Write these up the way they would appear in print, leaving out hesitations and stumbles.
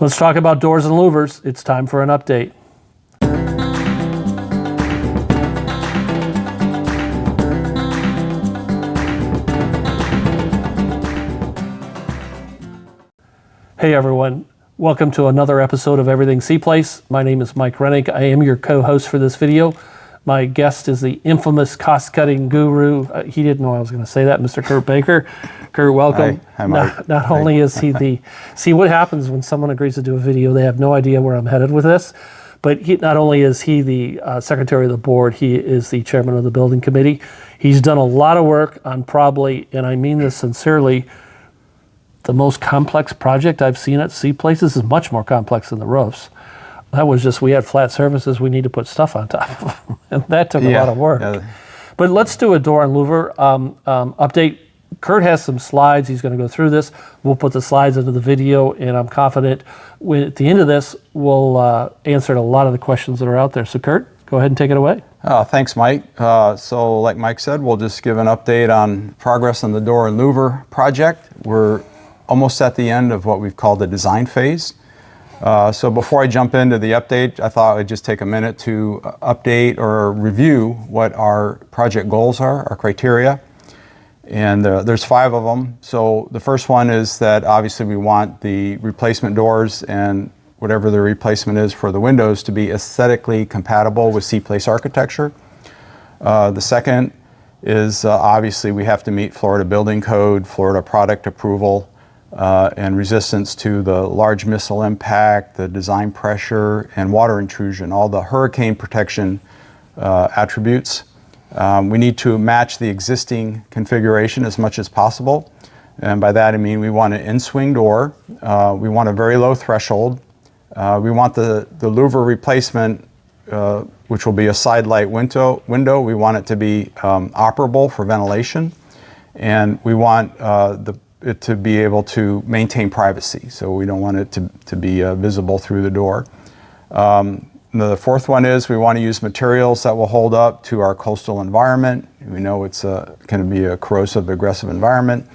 Let's talk about doors and louvers. It's time for an update. Hey everyone, welcome to another episode of Everything C-Place. My name is Mike Rennick. I am your co-host for this video. My guest is the infamous cost-cutting guru. He didn't know I was going to say that, Mr. Kirk Baker. Kirk, welcome. Hi, Mike. Not only is he the... See, what happens when someone agrees to do a video, they have no idea where I'm headed with this. But not only is he the secretary of the board, he is the chairman of the building committee. He's done a lot of work on probably, and I mean this sincerely, the most complex project I've seen at C-Place. This is much more complex than the roofs. That was just, we had flat surfaces, we need to put stuff on top of them. And that took a lot of work. Yeah. But let's do a door and louver update. Kurt has some slides. He's going to go through this. We'll put the slides into the video, and I'm confident at the end of this, we'll answer a lot of the questions that are out there. So Kurt, go ahead and take it away. Thanks, Mike. So like Mike said, we'll just give an update on progress on the door and louver project. We're almost at the end of what we've called the design phase. So before I jump into the update, I thought I'd just take a minute to update or review what our project goals are, our criteria. And there's 5 of them. So the first one is that obviously we want the replacement doors and whatever the replacement is for the windows to be aesthetically compatible with C-Place architecture. The second is obviously we have to meet Florida Building Code, Florida product approval, and resistance to the large missile impact, the design pressure, and water intrusion, all the hurricane protection attributes. We need to match the existing configuration as much as possible. And by that I mean we want an in-swing door, we want a very low threshold, we want the louver replacement, which will be a side light window, we want it to be operable for ventilation, and we want it to be able to maintain privacy. So we don't want it to be visible through the door. The fourth one is we want to use materials that will hold up to our coastal environment. We know it's going to be a corrosive, aggressive environment.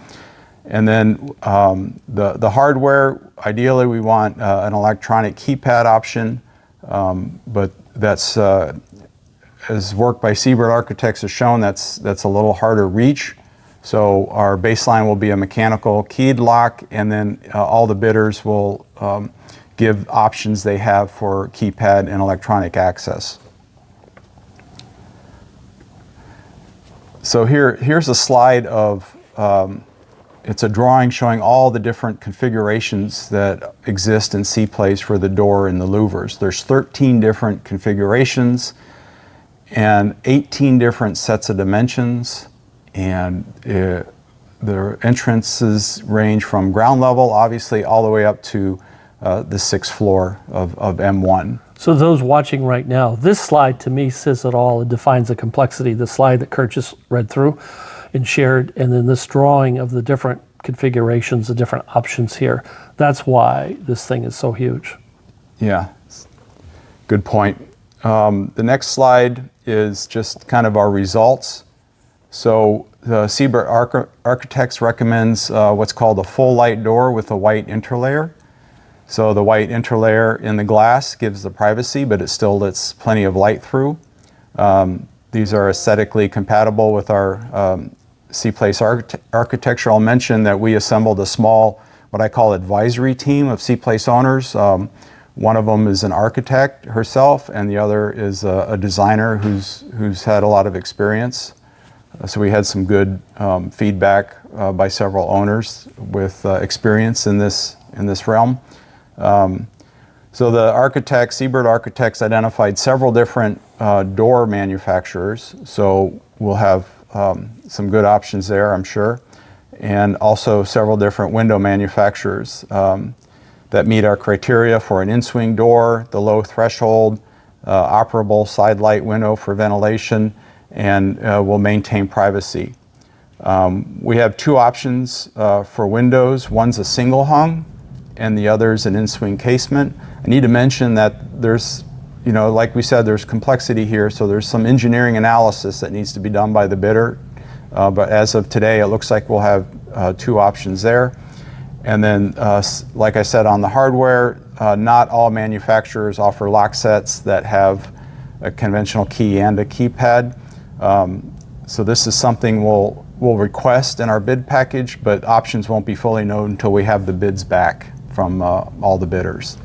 And then the hardware, ideally we want an electronic keypad option, but that's, as work by Seabird Architects has shown, that's a little harder reach. So our baseline will be a mechanical keyed lock, and then all the bidders will give options they have for keypad and electronic access. So here's a slide of, it's a drawing showing all the different configurations that exist in C-Place for the door and the louvers. There's 13 different configurations and 18 different sets of dimensions. And the entrances range from ground level, obviously, all the way up to the 6th floor of M1. So those watching right now, this slide to me says it all. It defines the complexity. The slide that Kurt just read through and shared, and then this drawing of the different configurations, the different options here. That's why this thing is so huge. Yeah, good point. The next slide is just kind of our results. So the Seabird Architects recommends what's called a full light door with a white interlayer. So the white interlayer in the glass gives the privacy, but it still lets plenty of light through. These are aesthetically compatible with our C-Place architecture. I'll mention that we assembled a small, what I call advisory team of C-Place owners. One of them is an architect herself, and the other is a designer who's had a lot of experience. So we had some good feedback by several owners with experience in this realm. So the architects, Seabird Architects, identified several different door manufacturers. So we'll have some good options there, I'm sure, and also several different window manufacturers that meet our criteria for an in-swing door, the low threshold, operable side light window for ventilation, and will maintain privacy. We have 2 options for windows. One's a single hung and the other is an in-swing casement. I need to mention that there's, like we said, there's complexity here, so there's some engineering analysis that needs to be done by the bidder. But as of today, it looks like we'll have 2 options there. And then, like I said, on the hardware, not all manufacturers offer lock sets that have a conventional key and a keypad. So this is something we'll request in our bid package, but options won't be fully known until we have the bids back from all the bidders.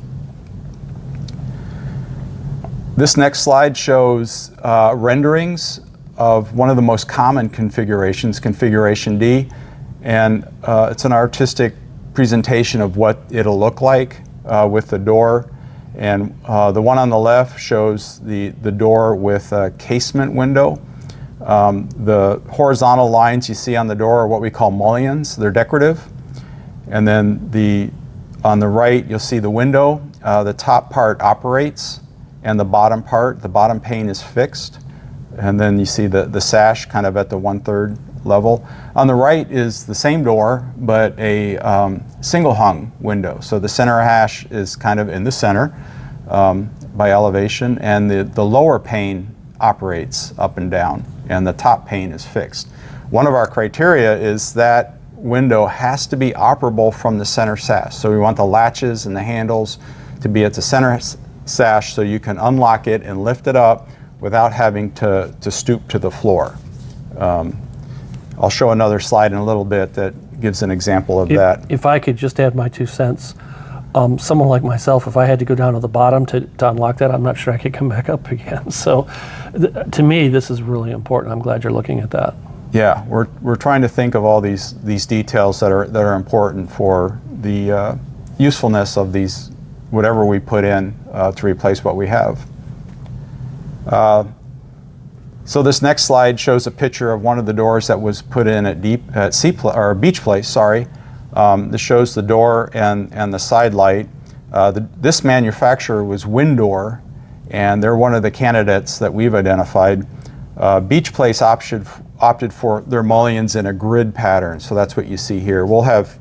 This next slide shows renderings of one of the most common configurations, Configuration D, and it's an artistic presentation of what it'll look like with the door. And the one on the left shows the door with a casement window. The horizontal lines you see on the door are what we call mullions. They're decorative. And then on the right, you'll see the window. The top part operates, and the bottom pane is fixed. And then you see the sash kind of at the 1/3 level. On the right is the same door, but a single hung window. So the center hash is kind of in the center by elevation, and the lower pane operates up and down, and the top pane is fixed. One of our criteria is that window has to be operable from the center sash. So we want the latches and the handles to be at the center sash so you can unlock it and lift it up without having to stoop to the floor. I'll show another slide in a little bit that gives an example of that. If I could just add my 2 cents, someone like myself, if I had to go down to the bottom to unlock that, I'm not sure I could come back up again. So to me, this is really important. I'm glad you're looking at that. Yeah, we're trying to think of all these details that are important for the usefulness of these, whatever we put in to replace what we have. So this next slide shows a picture of one of the doors that was put in at Beach Place. Sorry, this shows the door and the side light. This manufacturer was Windor, and they're one of the candidates that we've identified. Beach Place opted for their mullions in a grid pattern, so that's what you see here. We'll have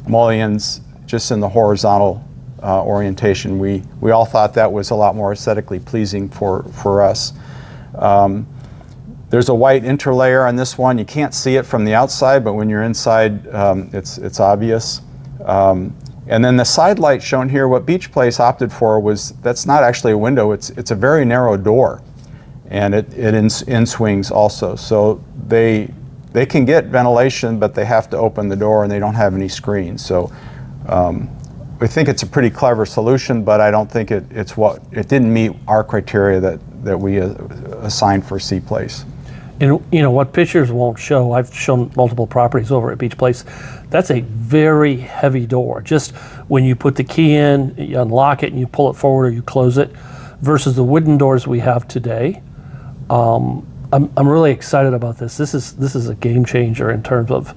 mullions just in the horizontal orientation. We all thought that was a lot more aesthetically pleasing for us. There's a white interlayer on this one. You can't see it from the outside, but when you're inside, it's obvious. And then the side light shown here, what Beach Place opted for that's not actually a window, it's a very narrow door, and it in swings also. So they can get ventilation, but they have to open the door, and they don't have any screens. So we think it's a pretty clever solution, but I don't think it didn't meet our criteria that we assigned for C Place. And you know what pictures won't show, I've shown multiple properties over at Beach Place, that's a very heavy door. Just when you put the key in, you unlock it and you pull it forward or you close it, versus the wooden doors we have today. I'm really excited about this. This is a game changer in terms of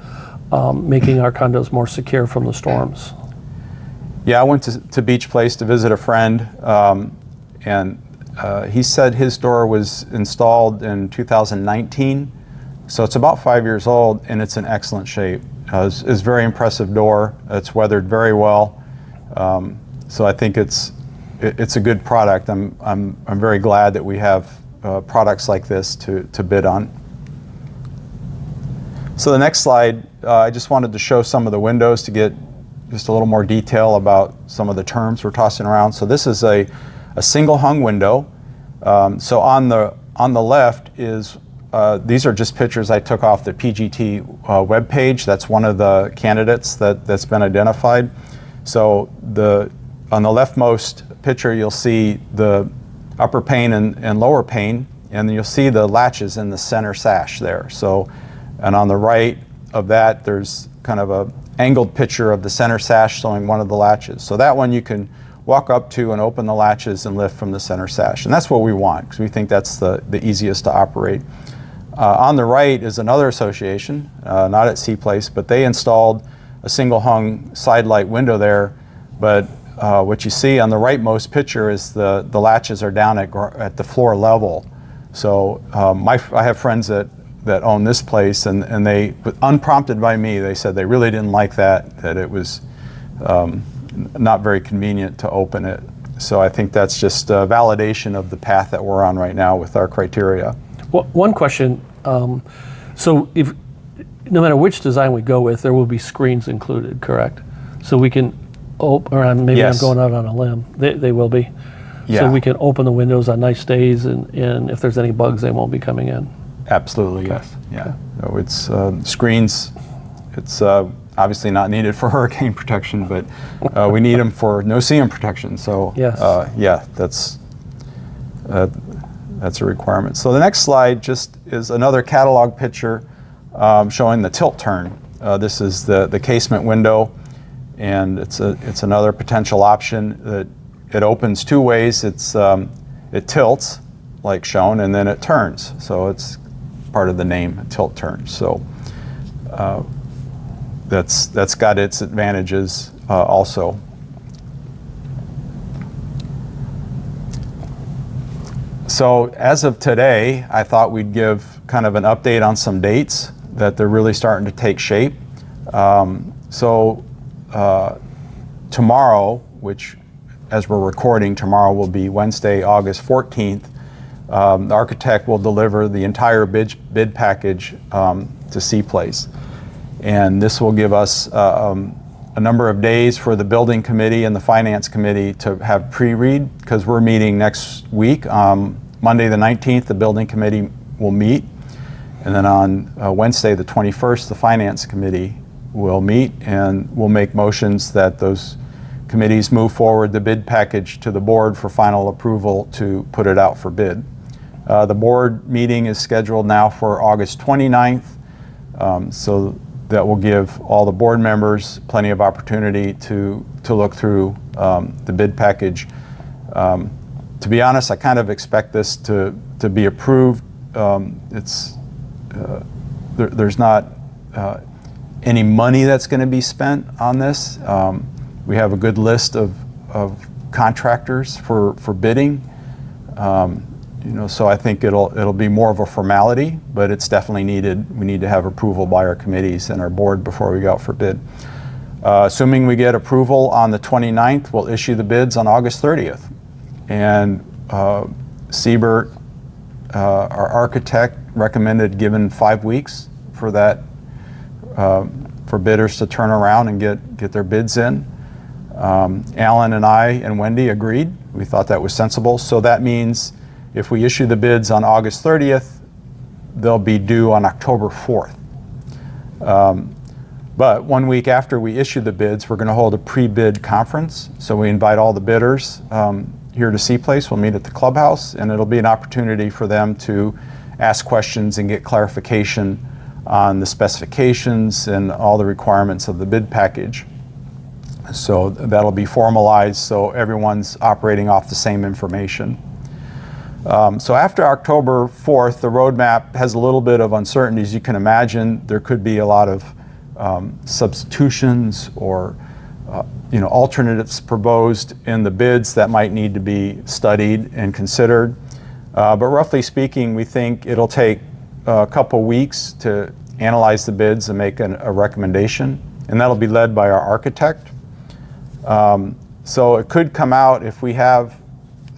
making our condos more secure from the storms. Yeah, I went to Beach Place to visit a friend, and he said his door was installed in 2019, so it's about 5 years old, and it's in excellent shape. It's a very impressive door. It's weathered very well, so I think it's a good product. I'm very glad that we have products like this to bid on. So the next slide, I just wanted to show some of the windows to get just a little more detail about some of the terms we're tossing around. So this is a single hung window. So on the left is, these are just pictures I took off the PGT webpage. That's one of the candidates that's been identified. So on the leftmost picture, you'll see the upper pane and lower pane, and you'll see the latches in the center sash there. So, and on the right of that, there's kind of a angled picture of the center sash showing one of the latches. So that one you can walk up to and open the latches and lift from the center sash. And that's what we want, because we think that's the easiest to operate. On the right is another association, not at C Place, but they installed a single hung side light window there. But what you see on the rightmost picture is the latches are down at the floor level. So I have friends that own this place, and they, unprompted by me, they said they really didn't like that it was not very convenient to open it. So I think that's just a validation of the path that we're on right now with our criteria. Well, one question, so no matter which design we go with, there will be screens included, correct? So we can or maybe Yes. I'm going out on a limb. They will be. Yeah. So we can open the windows on nice days, and if there's any bugs, they won't be coming in. Absolutely, yes. Yeah. So it's screens. It's obviously not needed for hurricane protection, but we need them for no-see-em protection. So Yes. yeah, that's a requirement. So the next slide just is another catalog picture showing the tilt turn. This is the casement window, and it's another potential option. That it opens two ways. It tilts, like shown, and then it turns. So it's part of the name, tilt turn. So that's got its advantages also. So as of today, I thought we'd give kind of an update on some dates that they're really starting to take shape. Tomorrow, which as we're recording, tomorrow will be Wednesday, August 14th, the architect will deliver the entire bid package to C-Place. And this will give us a number of days for the building committee and the finance committee to have pre-read, because we're meeting next week. Monday the 19th, the building committee will meet. And then on Wednesday the 21st, the finance committee will meet, and we'll make motions that those committees move forward the bid package to the board for final approval to put it out for bid. The board meeting is scheduled now for August 29th, so that will give all the board members plenty of opportunity to look through the bid package. To be honest, I kind of expect this to be approved. There's not any money that's going to be spent on this. We have a good list of contractors for bidding. So I think it'll be more of a formality, but it's definitely needed. We need to have approval by our committees and our board before we go out for bid. Assuming we get approval on the 29th, we'll issue the bids on August 30th. And Siebert, our architect, recommended giving 5 weeks for that, for bidders to turn around and get their bids in. Alan and I and Wendy agreed. We thought that was sensible. So that means if we issue the bids on August 30th, they'll be due on October 4th. But 1 week after we issue the bids, we're going to hold a pre-bid conference. So we invite all the bidders here to C-Place. We'll meet at the clubhouse, and it'll be an opportunity for them to ask questions and get clarification on the specifications and all the requirements of the bid package. So that'll be formalized, so everyone's operating off the same information. So after October 4th, the roadmap has a little bit of uncertainties. You can imagine there could be a lot of substitutions or alternatives proposed in the bids that might need to be studied and considered. But roughly speaking, we think it'll take a couple weeks to analyze the bids and make a recommendation, and that'll be led by our architect. So it could come out if we have,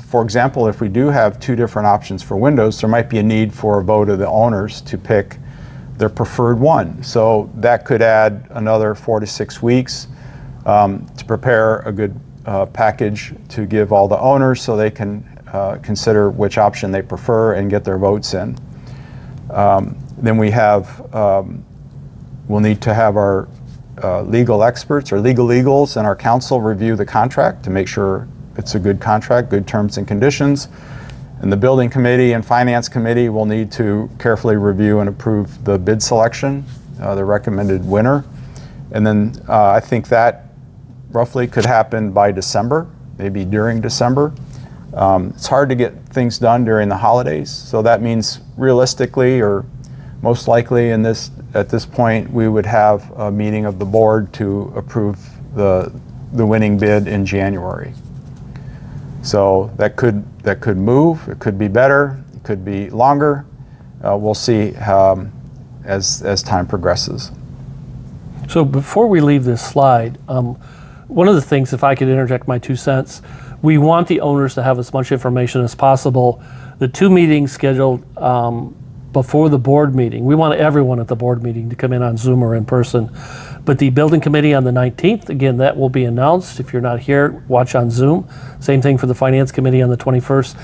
for example, if we do have two different options for windows, there might be a need for a vote of the owners to pick their preferred one. So that could add another 4 to 6 weeks to prepare a good package to give all the owners so they can consider which option they prefer and get their votes in. Then we have, we'll need to have our legal experts or legals and our counsel review the contract to make sure it's a good contract, good terms and conditions. And the building committee and finance committee will need to carefully review and approve the bid selection, the recommended winner. And then I think that roughly could happen by December, maybe during December. It's hard to get things done during the holidays, so that means realistically or most likely at this point we would have a meeting of the board to approve the winning bid in January. So that could move, it could be better, it could be longer. We'll see as time progresses. So before we leave this slide, one of the things, if I could interject my 2 cents, we want the owners to have as much information as possible. The 2 meetings scheduled before the board meeting. We want everyone at the board meeting to come in on Zoom or in person. But the building committee on the 19th, again, that will be announced. If you're not here, watch on Zoom. Same thing for the finance committee on the 21st.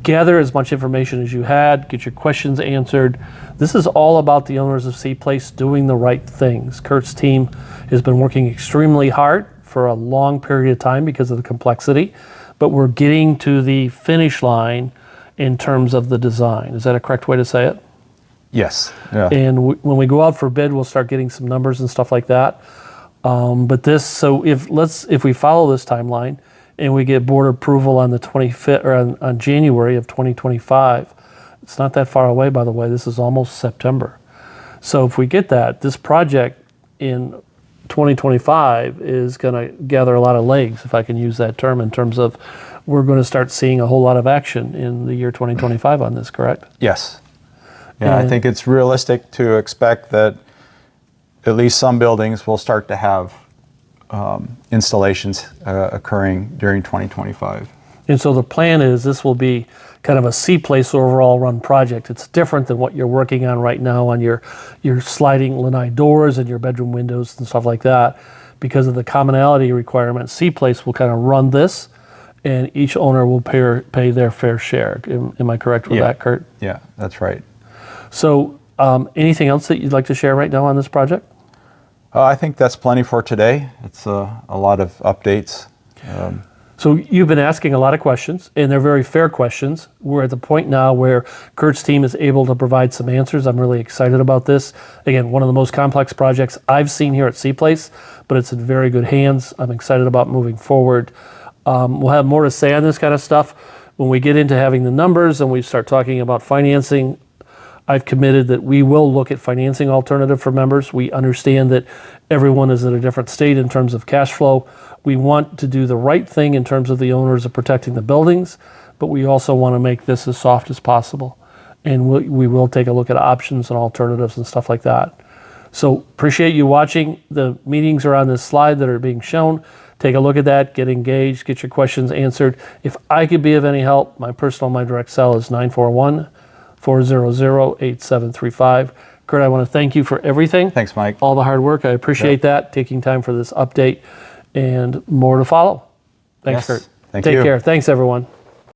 Gather as much information as you had, get your questions answered. This is all about the owners of C Place doing the right things. Kurt's team has been working extremely hard for a long period of time because of the complexity, but we're getting to the finish line in terms of the design. Is that a correct way to say it? Yes. Yeah. And when we go out for bid, we'll start getting some numbers and stuff like that. But this, so if we follow this timeline and we get board approval on the 25th or on January of 2025, it's not that far away, by the way. This is almost September. So if we get that, this project in 2025 is going to gather a lot of legs, if I can use that term, in terms of we're going to start seeing a whole lot of action in the year 2025 on this, correct? Yes. Yeah, I think it's realistic to expect that at least some buildings will start to have installations occurring during 2025. And so the plan is this will be kind of a C Place overall run project. It's different than what you're working on right now on your sliding lanai doors and your bedroom windows and stuff like that. Because of the commonality requirement, C Place will kind of run this, and each owner will pay their fair share. Am I correct with that, Kurt? Yeah, that's right. So anything else that you'd like to share right now on this project? I think that's plenty for today. It's a lot of updates. So you've been asking a lot of questions, and they're very fair questions. We're at the point now where Kurt's team is able to provide some answers. I'm really excited about this. Again, one of the most complex projects I've seen here at C Place, but it's in very good hands. I'm excited about moving forward. We'll have more to say on this kind of stuff when we get into having the numbers and we start talking about financing. I've committed that we will look at financing alternative for members. We understand that everyone is at a different state in terms of cash flow. We want to do the right thing in terms of the owners of protecting the buildings, but we also want to make this as soft as possible. And we will take a look at options and alternatives and stuff like that. So appreciate you watching. The meetings are on this slide that are being shown. Take a look at that, get engaged, get your questions answered. If I could be of any help, my direct cell is 941-400-8735. Kurt, I want to thank you for everything. Thanks, Mike. All the hard work. I appreciate that, taking time for this update, and more to follow. Thanks, Yes. Kurt. Thank you. Take care. Thanks, everyone.